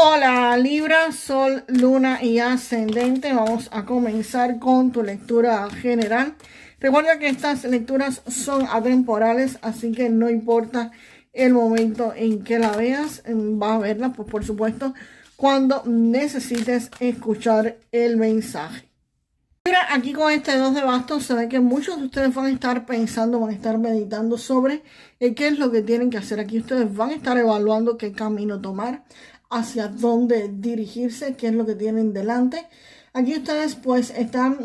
Hola Libra, Sol, Luna y Ascendente. Vamos a comenzar con tu lectura general. Recuerda que estas lecturas son atemporales, así que no importa el momento en que la veas, vas a verla, pues por supuesto, cuando necesites escuchar el mensaje. Mira, aquí con este 2 de bastos se ve que muchos de ustedes van a estar pensando, van a estar meditando sobre qué es lo que tienen que hacer. Aquí ustedes van a estar evaluando qué camino tomar, hacia dónde dirigirse, qué es lo que tienen delante. Aquí ustedes pues están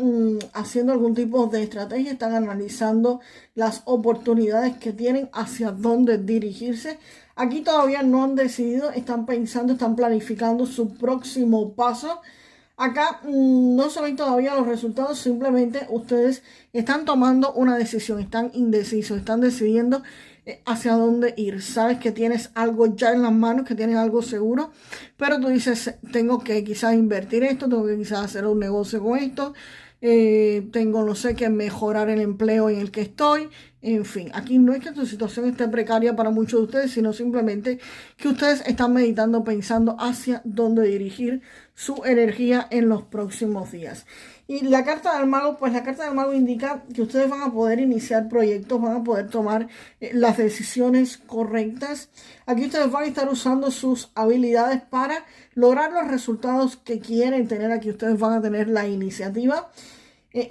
haciendo algún tipo de estrategia, están analizando las oportunidades que tienen, hacia dónde dirigirse. Aquí todavía no han decidido, están pensando, están planificando su próximo paso. Acá no se ven todavía los resultados, simplemente ustedes están tomando una decisión, están indecisos, están decidiendo hacia dónde ir. Sabes que tienes algo ya en las manos, que tienes algo seguro, pero tú dices, tengo que quizás invertir esto, tengo que quizás hacer un negocio con esto, tengo, no sé, que mejorar el empleo en el que estoy. En fin, aquí no es que tu situación esté precaria para muchos de ustedes, sino simplemente que ustedes están meditando, pensando hacia dónde dirigir su energía en los próximos días. Y la carta del mago, pues la carta del mago indica que ustedes van a poder iniciar proyectos, van a poder tomar las decisiones correctas. Aquí ustedes van a estar usando sus habilidades para lograr los resultados que quieren tener. Aquí ustedes van a tener la iniciativa.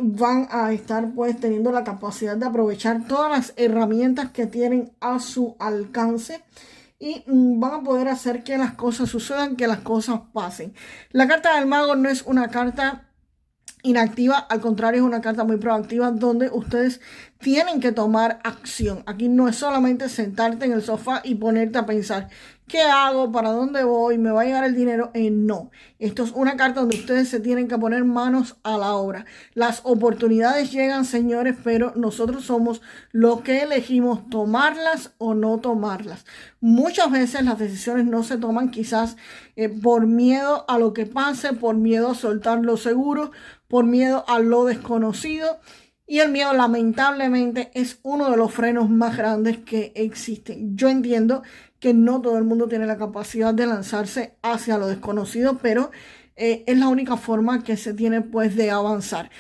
Van a estar pues teniendo la capacidad de aprovechar todas las herramientas que tienen a su alcance y van a poder hacer que las cosas sucedan, que las cosas pasen. La carta del mago no es una carta inactiva, al contrario es una carta muy proactiva donde ustedes tienen que tomar acción. Aquí no es solamente sentarte en el sofá y ponerte a pensar ¿qué hago? ¿Para dónde voy? ¿Me va a llegar el dinero? No, esto es una carta donde ustedes se tienen que poner manos a la obra. Las oportunidades llegan, señores, pero nosotros somos los que elegimos tomarlas o no tomarlas. Muchas veces las decisiones no se toman quizás por miedo a lo que pase, por miedo a soltar lo seguro, por miedo a lo desconocido. Y el miedo, lamentablemente, es uno de los frenos más grandes que existen. Yo entiendo que no todo el mundo tiene la capacidad de lanzarse hacia lo desconocido, pero es la única forma que se tiene pues de avanzar.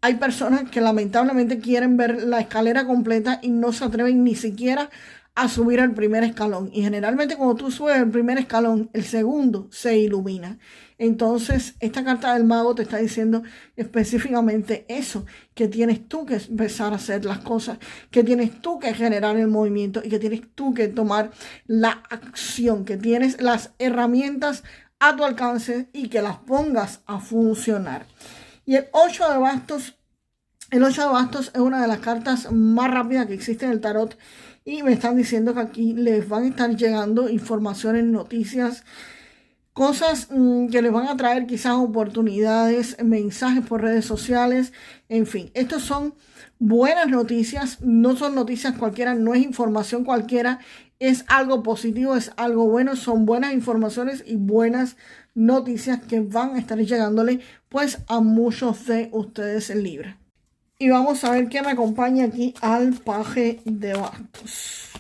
Hay personas que lamentablemente quieren ver la escalera completa y no se atreven ni siquiera a subir al primer escalón. Y generalmente cuando tú subes el primer escalón, el segundo se ilumina. Entonces, esta carta del mago te está diciendo específicamente eso, que tienes tú que empezar a hacer las cosas, que tienes tú que generar el movimiento y que tienes tú que tomar la acción, que tienes las herramientas a tu alcance y que las pongas a funcionar. Y el 8 de bastos. El 8 de bastos es una de las cartas más rápidas que existe en el tarot y me están diciendo que aquí les van a estar llegando informaciones, noticias, cosas que les van a traer quizás oportunidades, mensajes por redes sociales, en fin. Estos son buenas noticias, no son noticias cualquiera, no es información cualquiera, es algo positivo, es algo bueno, son buenas informaciones y buenas noticias que van a estar llegándole pues a muchos de ustedes en Libra. Y vamos a ver qué me acompaña aquí al paje de bastos.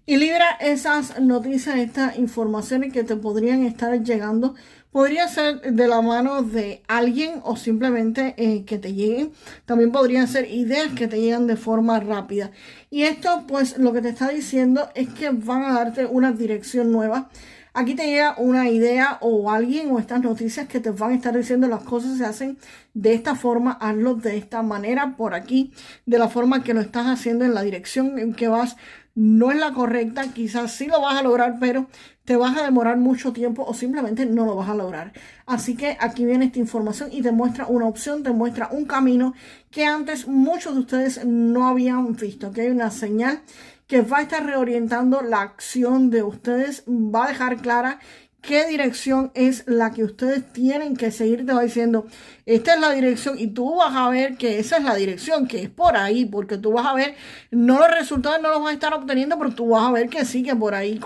Y Libra, esas noticias, estas informaciones que te podrían estar llegando, podría ser de la mano de alguien o simplemente que te lleguen. También podrían ser ideas que te llegan de forma rápida. Y esto pues lo que te está diciendo es que van a darte una dirección nueva. Aquí te llega una idea o alguien o estas noticias que te van a estar diciendo las cosas se hacen de esta forma, hazlo de esta manera, por aquí, de la forma que lo estás haciendo, en la dirección en que vas, no es la correcta, quizás sí lo vas a lograr, pero te vas a demorar mucho tiempo o simplemente no lo vas a lograr. Así que aquí viene esta información y te muestra una opción, te muestra un camino que antes muchos de ustedes no habían visto, que hay una señal que va a estar reorientando la acción de ustedes, va a dejar clara qué dirección es la que ustedes tienen que seguir. Te va diciendo, esta es la dirección y tú vas a ver que esa es la dirección, que es por ahí, porque tú vas a ver, no los resultados no los vas a estar obteniendo, pero tú vas a ver que sí, que por ahí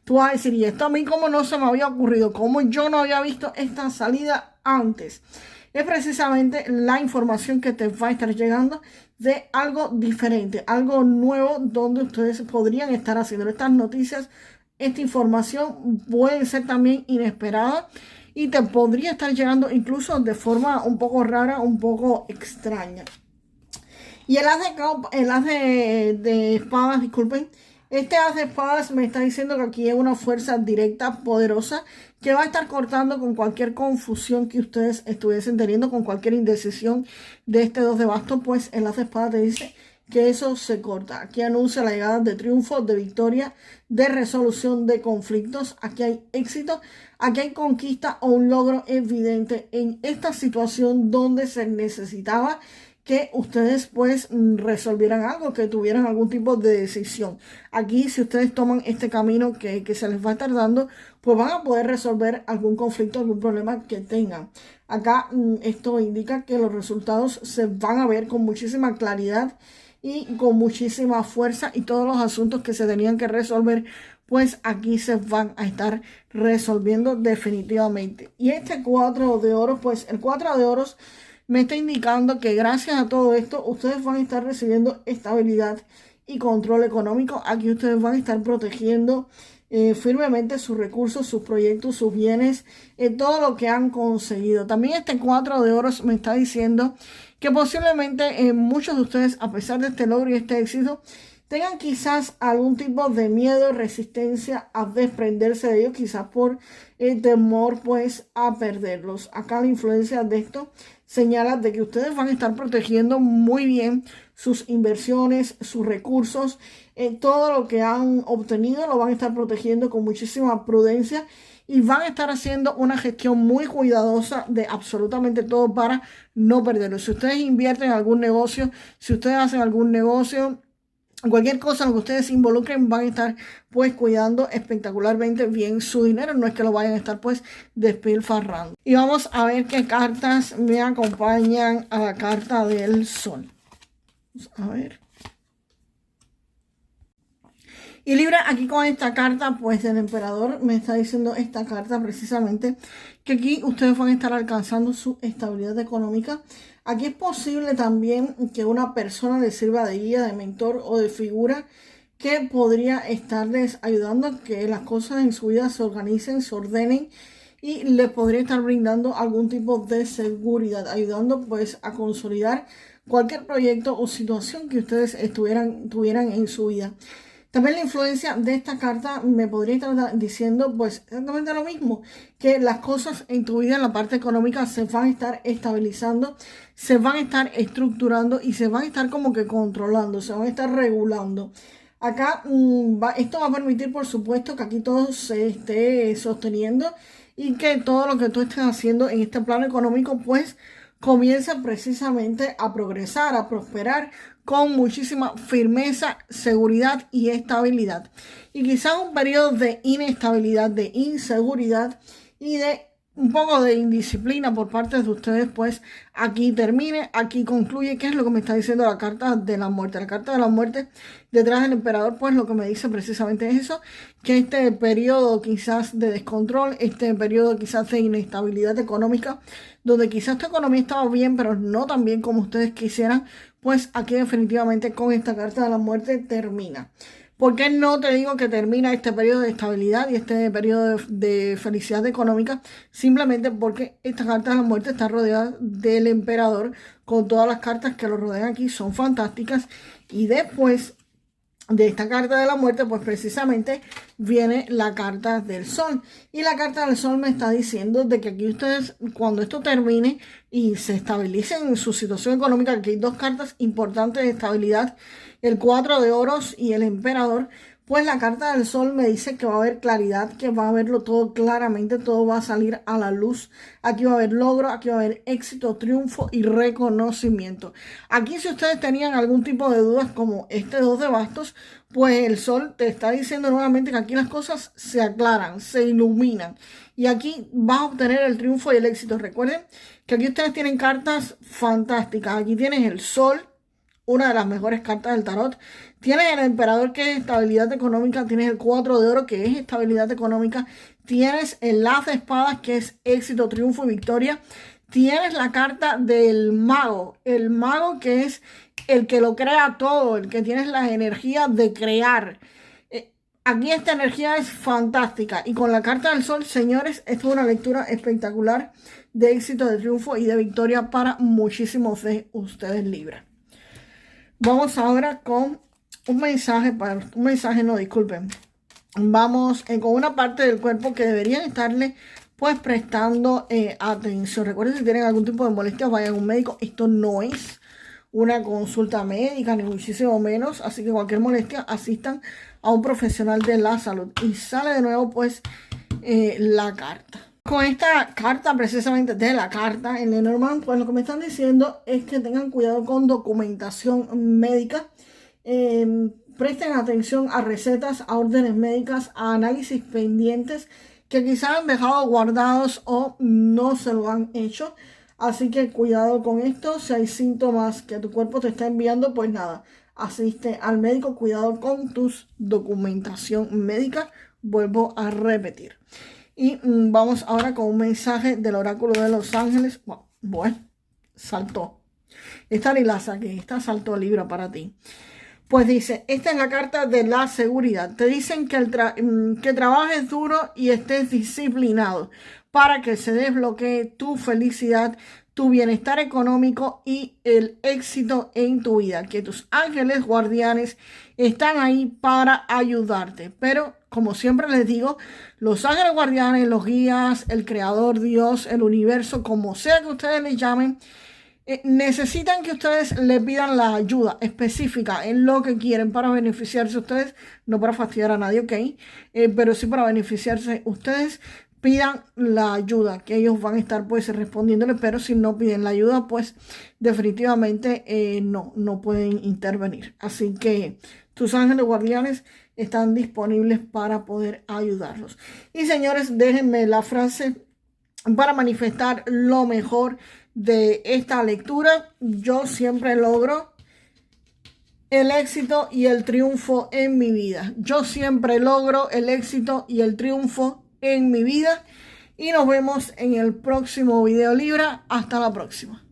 tú vas a decir, y esto a mí como no se me había ocurrido, como yo no había visto esta salida antes. Es precisamente la información que te va a estar llegando de algo diferente, algo nuevo donde ustedes podrían estar haciendo estas noticias. Esta información puede ser también inesperada y te podría estar llegando incluso de forma un poco rara, un poco extraña. Y el as de espadas, disculpen. Este as de espadas me está diciendo que aquí hay una fuerza directa, poderosa, que va a estar cortando con cualquier confusión que ustedes estuviesen teniendo, con cualquier indecisión de este 2 de bastos, pues el as de espadas te dice que eso se corta. Aquí anuncia la llegada de triunfo, de victoria, de resolución de conflictos. Aquí hay éxito, aquí hay conquista o un logro evidente en esta situación donde se necesitaba que ustedes pues resolvieran algo, que tuvieran algún tipo de decisión. Aquí si ustedes toman este camino que se les va a estar dando, pues van a poder resolver algún conflicto, algún problema que tengan. Acá esto indica que los resultados se van a ver con muchísima claridad y con muchísima fuerza, y todos los asuntos que se tenían que resolver pues aquí se van a estar resolviendo definitivamente. Y este 4 de oros, pues el 4 de oros me está indicando que gracias a todo esto ustedes van a estar recibiendo estabilidad y control económico. Aquí ustedes van a estar protegiendo firmemente sus recursos, sus proyectos, sus bienes, todo lo que han conseguido. También este 4 de oros me está diciendo que posiblemente muchos de ustedes, a pesar de este logro y este éxito, tengan quizás algún tipo de miedo, resistencia a desprenderse de ellos, quizás por temor pues a perderlos. Acá la influencia de esto señala de que ustedes van a estar protegiendo muy bien sus inversiones, sus recursos, todo lo que han obtenido lo van a estar protegiendo con muchísima prudencia y van a estar haciendo una gestión muy cuidadosa de absolutamente todo para no perderlo. Si ustedes invierten en algún negocio, si ustedes hacen algún negocio, cualquier cosa en lo que ustedes se involucren, van a estar pues cuidando espectacularmente bien su dinero. No es que lo vayan a estar pues despilfarrando. Y vamos a ver qué cartas me acompañan a la carta del sol. Vamos a ver. Y Libra, aquí con esta carta pues del emperador me está diciendo esta carta precisamente que aquí ustedes van a estar alcanzando su estabilidad económica. Aquí es posible también que una persona les sirva de guía, de mentor o de figura que podría estarles ayudando a que las cosas en su vida se organicen, se ordenen y les podría estar brindando algún tipo de seguridad, ayudando pues a consolidar cualquier proyecto o situación que ustedes tuvieran en su vida. También la influencia de esta carta me podría estar diciendo pues exactamente lo mismo, que las cosas en tu vida en la parte económica se van a estar estabilizando, se van a estar estructurando y se van a estar como que controlando, se van a estar regulando. Acá esto va a permitir por supuesto que aquí todo se esté sosteniendo y que todo lo que tú estés haciendo en este plano económico pues comienza precisamente a progresar, a prosperar con muchísima firmeza, seguridad y estabilidad. Y quizás un periodo de inestabilidad, de inseguridad y de un poco de indisciplina por parte de ustedes, pues aquí termine, aquí concluye. ¿Qué es lo que me está diciendo la carta de la muerte? La carta de la muerte detrás del emperador, pues lo que me dice precisamente es eso, que este periodo quizás de descontrol, este periodo quizás de inestabilidad económica, donde quizás tu economía estaba bien, pero no tan bien como ustedes quisieran, pues aquí definitivamente con esta carta de la muerte termina. ¿Por qué no te digo que termina este periodo de estabilidad y este periodo de felicidad económica? Simplemente porque esta carta de la muerte está rodeada del emperador, con todas las cartas que lo rodean aquí, son fantásticas. Y después de esta carta de la muerte, pues precisamente viene la carta del sol. Y la carta del sol me está diciendo de que aquí ustedes, cuando esto termine y se estabilicen en su situación económica, aquí hay dos cartas importantes de estabilidad, el 4 de oros y el emperador. Pues la carta del sol me dice que va a haber claridad, que va a verlo todo claramente, todo va a salir a la luz. Aquí va a haber logro, aquí va a haber éxito, triunfo y reconocimiento. Aquí si ustedes tenían algún tipo de dudas como este 2 de bastos, pues el sol te está diciendo nuevamente que aquí las cosas se aclaran, se iluminan. Y aquí vas a obtener el triunfo y el éxito. Recuerden que aquí ustedes tienen cartas fantásticas. Aquí tienes el sol, una de las mejores cartas del tarot. Tienes el emperador, que es estabilidad económica. Tienes el 4 de oro, que es estabilidad económica. Tienes el as de espadas, que es éxito, triunfo y victoria. Tienes la carta del mago. El mago, que es el que lo crea todo, el que tienes la energía de crear. Aquí esta energía es fantástica. Y con la carta del sol, señores, esto es una lectura espectacular de éxito, de triunfo y de victoria para muchísimos de ustedes, Libra. Vamos ahora con un mensaje, disculpen. Vamos con una parte del cuerpo que deberían estarle pues prestando atención. Recuerden, si tienen algún tipo de molestias, vayan a un médico. Esto no es una consulta médica, ni muchísimo menos. Así que cualquier molestia, asistan a un profesional de la salud. Y sale de nuevo pues la carta. Con esta carta, precisamente de la carta en Lenormand, pues lo que me están diciendo es que tengan cuidado con documentación médica. Presten atención a recetas, a órdenes médicas, a análisis pendientes que quizás han dejado guardados o no se lo han hecho. Así que cuidado con esto. Si hay síntomas que tu cuerpo te está enviando, pues nada, asiste al médico. Cuidado con tus documentación médica. Vuelvo a repetir. Y vamos ahora con un mensaje del oráculo de Los Ángeles. Bueno, saltó. Esta ni la saqué. Esta saltó, Libra, para ti. Pues dice, esta es la carta de la seguridad. Te dicen que trabajes duro y estés disciplinado para que se desbloquee tu felicidad, tu bienestar económico y el éxito en tu vida. Que tus ángeles guardianes están ahí para ayudarte. Pero, como siempre les digo, los ángeles guardianes, los guías, el creador, Dios, el universo, como sea que ustedes les llamen, necesitan que ustedes le pidan la ayuda específica en lo que quieren para beneficiarse ustedes, no para fastidiar a nadie, ¿ok? Pero sí para beneficiarse ustedes. Pidan la ayuda, que ellos van a estar pues respondiéndole, pero si no piden la ayuda, pues definitivamente no pueden intervenir. Así que tus ángeles guardianes están disponibles para poder ayudarlos. Y señores, déjenme la frase para manifestar lo mejor de esta lectura. Yo siempre logro el éxito y el triunfo en mi vida. Yo siempre logro el éxito y el triunfo en mi vida. Y nos vemos en el próximo video, Libra. Hasta la próxima.